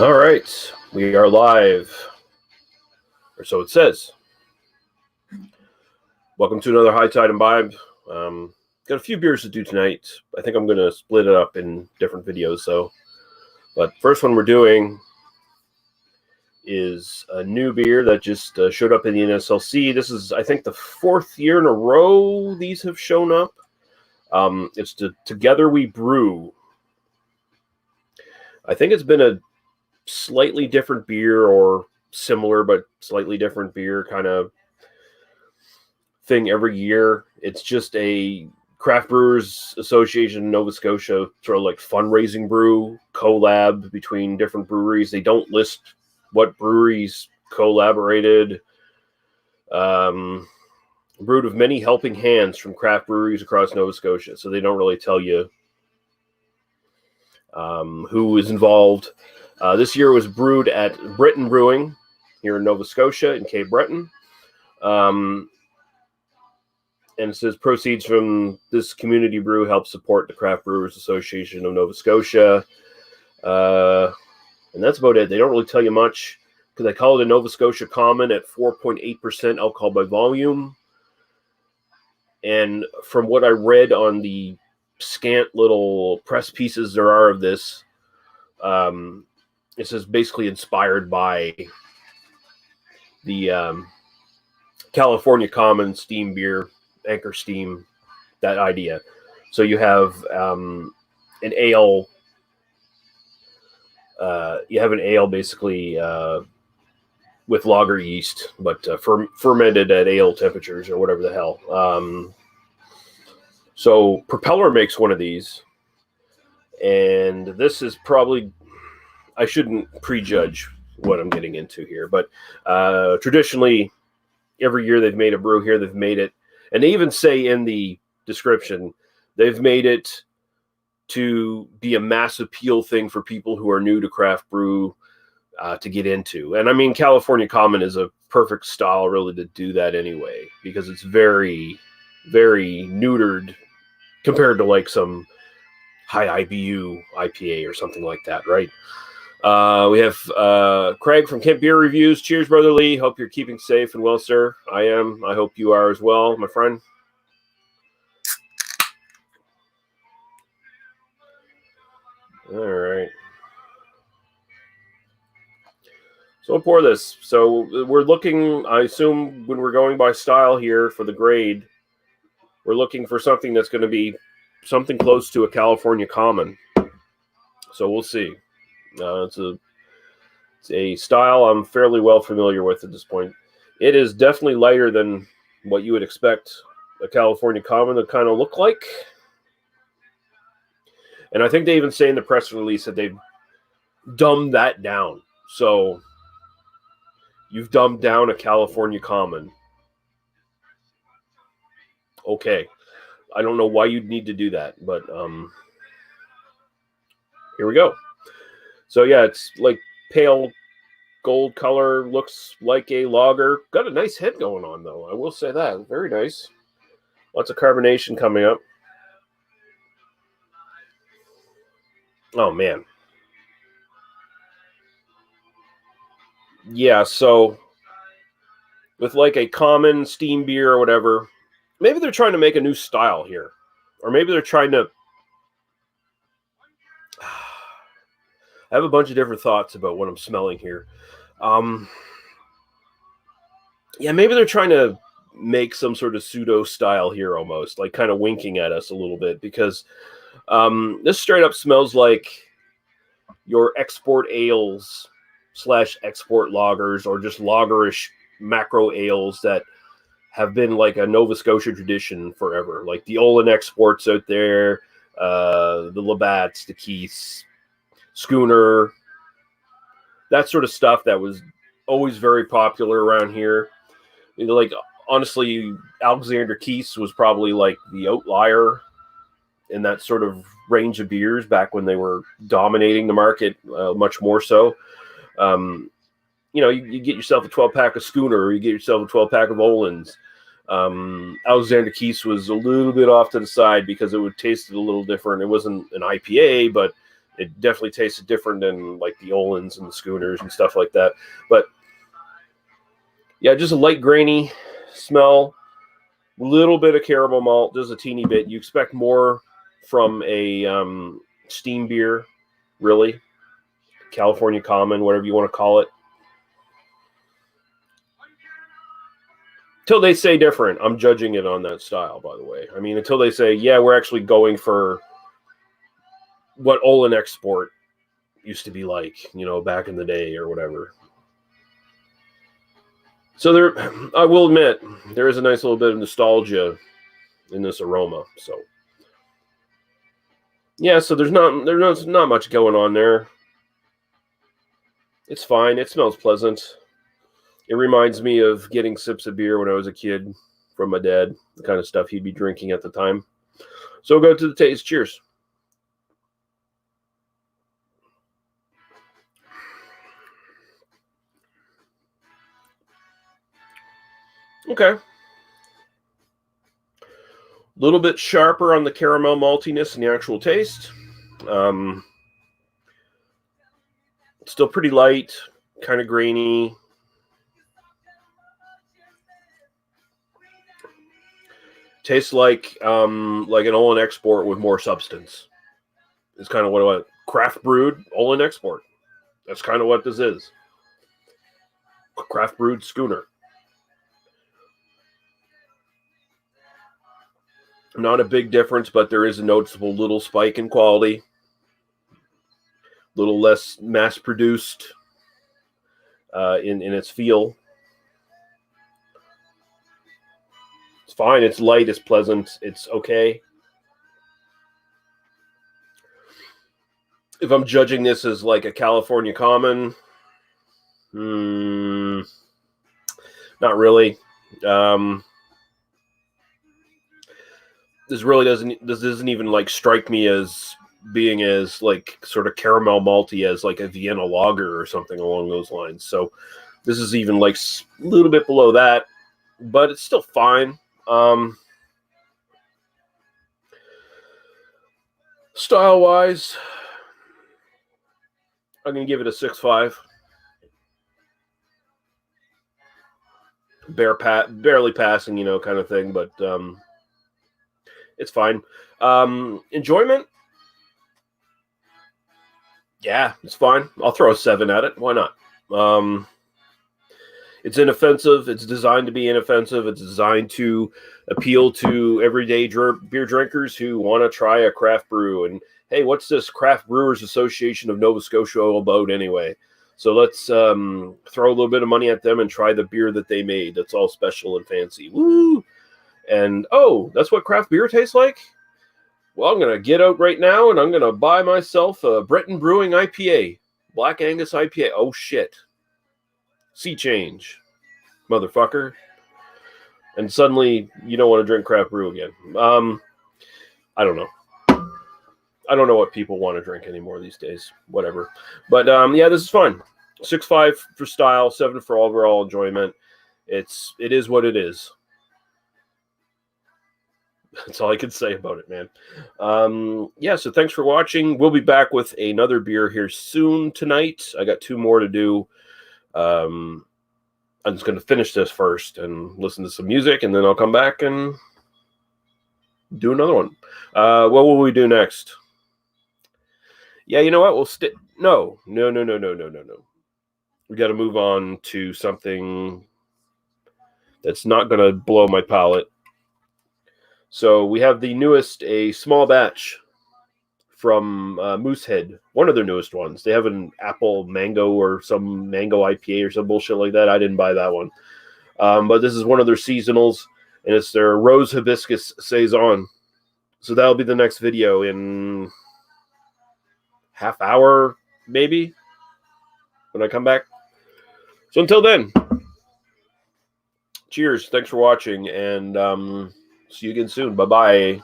All right, we are live, or so it says. Welcome to another High Tide Imbibe. Got a few beers to do tonight. I think I'm going to split it up in different videos. But first one we're doing is a new beer that just showed up in the NSLC. This is, I think, the fourth year in a row these have shown up. It's Together We Brew. I think it's been a slightly different beer, or similar but slightly different beer kind of thing every year. It's just a Craft Brewers Association Nova Scotia sort of like fundraising brew collab between different breweries. They don't list what breweries collaborated. Brewed with many helping hands from craft breweries across Nova Scotia, so they don't really tell you who is involved. This year was brewed at Britain Brewing here in Nova Scotia in Cape Breton. And it says proceeds from this community brew help support the Craft Brewers Association of Nova Scotia. And that's about it. They don't really tell you much because they call it a Nova Scotia Common at 4.8% alcohol by volume. And from what I read on the scant little press pieces there are of this, it says basically inspired by the California Common steam beer, Anchor Steam, that idea. So you have an ale. You have an ale basically with lager yeast, but fermented at ale temperatures or whatever the hell. So Propeller makes one of these, and this is probably, I shouldn't prejudge what I'm getting into here, but traditionally, every year they've made a brew here. They've made it, and they even say in the description, they've made it to be a mass appeal thing for people who are new to craft brew to get into. And I mean, California Common is a perfect style really to do that anyway, because it's very, very neutered compared to like some high IBU IPA or something like that, right? We have Craig from Kent Beer Reviews. Cheers, Brother Lee. Hope you're keeping safe and well, sir. I am. I hope you are as well, my friend. All right. So we'll pour this. So we're looking, I assume, when we're going by style here for the grade, we're looking for something that's going to be something close to a California Common. So we'll see. It's a style I'm fairly well familiar with at this point. It is definitely lighter than what you would expect a California Common to kind of look like. And I think they even say in the press release that they've dumbed that down. So you've dumbed down a California Common. Okay. I don't know why you'd need to do that, but here we go. So yeah, it's like pale gold color, looks like a lager. Got a nice head going on, though. I will say that. Very nice. Lots of carbonation coming up. Oh, man. Yeah, so with like a common steam beer or whatever, maybe they're trying to make a new style here. Or maybe they're trying to... I have a bunch of different thoughts about what I'm smelling here. Yeah, maybe they're trying to make some sort of pseudo style here almost, like kind of winking at us a little bit, because this straight up smells like your export ales / export lagers, or just lagerish macro ales that have been like a Nova Scotia tradition forever, like the Olin exports out there, the Labatts, the Keiths, Schooner, that sort of stuff that was always very popular around here. You know, like, honestly, Alexander Keiths was probably like the outlier in that sort of range of beers back when they were dominating the market, much more so. You know, you get yourself a 12-pack of Schooner, or you get yourself a 12-pack of Olin's. Alexander Keiths was a little bit off to the side because it would taste a little different. It wasn't an IPA, but It definitely tastes different than like the Olin's and the Schooners and stuff like that. But yeah, just a light grainy smell, little bit of caramel malt, just a teeny bit. You expect more from a steam beer, really. California Common, whatever you want to call it. Until they say different, I'm judging it on that style, by the way. I mean, until they say, yeah, we're actually going for what Olin Export used to be like, back in the day or whatever. So there, I will admit, there is a nice little bit of nostalgia in this aroma. So yeah, so there's not much going on there. It's fine. It smells pleasant. It reminds me of getting sips of beer when I was a kid from my dad, the kind of stuff he'd be drinking at the time. So we'll go to the taste. Cheers. Okay. A little bit sharper on the caramel maltiness and the actual taste. Still pretty light, kind of grainy. Tastes like an Olin Export with more substance. It's kind of what I want. Craft brewed Olin Export. That's kind of what this is. Craft brewed schooner. Not a big difference, but there is a noticeable little spike in quality. A little less mass produced in its feel. It's fine. It's light. It's pleasant. It's okay. If I'm judging this as like a California Common, not really. This doesn't even like strike me as being as like sort of caramel malty as like a Vienna lager or something along those lines. So this is even like a little bit below that, but it's still fine. Style wise, I'm gonna give it a 6.5. Barely passing, kind of thing, but it's fine. Enjoyment, yeah, it's fine. I'll throw a 7 at it. Why not? It's inoffensive. It's designed to be inoffensive. It's designed to appeal to everyday beer drinkers who want to try a craft brew. And hey, what's this Craft Brewers Association of Nova Scotia all about anyway? So let's throw a little bit of money at them and try the beer that they made. That's all special and fancy. Woo! And oh, that's what craft beer tastes like? Well, I'm going to get out right now and I'm going to buy myself a Breton Brewing IPA. Black Angus IPA. Oh, shit. Sea change, motherfucker. And suddenly you don't want to drink craft brew again. I don't know. I don't know what people want to drink anymore these days. Whatever. But yeah, this is fun. 6.5 for style, 7 for overall enjoyment. It is what it is. That's all I can say about it, man. Yeah, so thanks for watching. We'll be back with another beer here soon tonight. I got 2 more to do. I'm just going to finish this first and listen to some music, and then I'll come back and do another one. What will we do next? Yeah, you know what? We'll stick. No. We got to move on to something that's not going to blow my palate. So we have the newest, a small batch from Moosehead, one of their newest ones. They have an apple mango or some mango IPA or some bullshit like that. I didn't buy that one. But this is one of their seasonals, and it's their Rose Hibiscus Saison. So that'll be the next video in half hour, maybe, when I come back. So until then, cheers. Thanks for watching, and see you again soon. Bye-bye.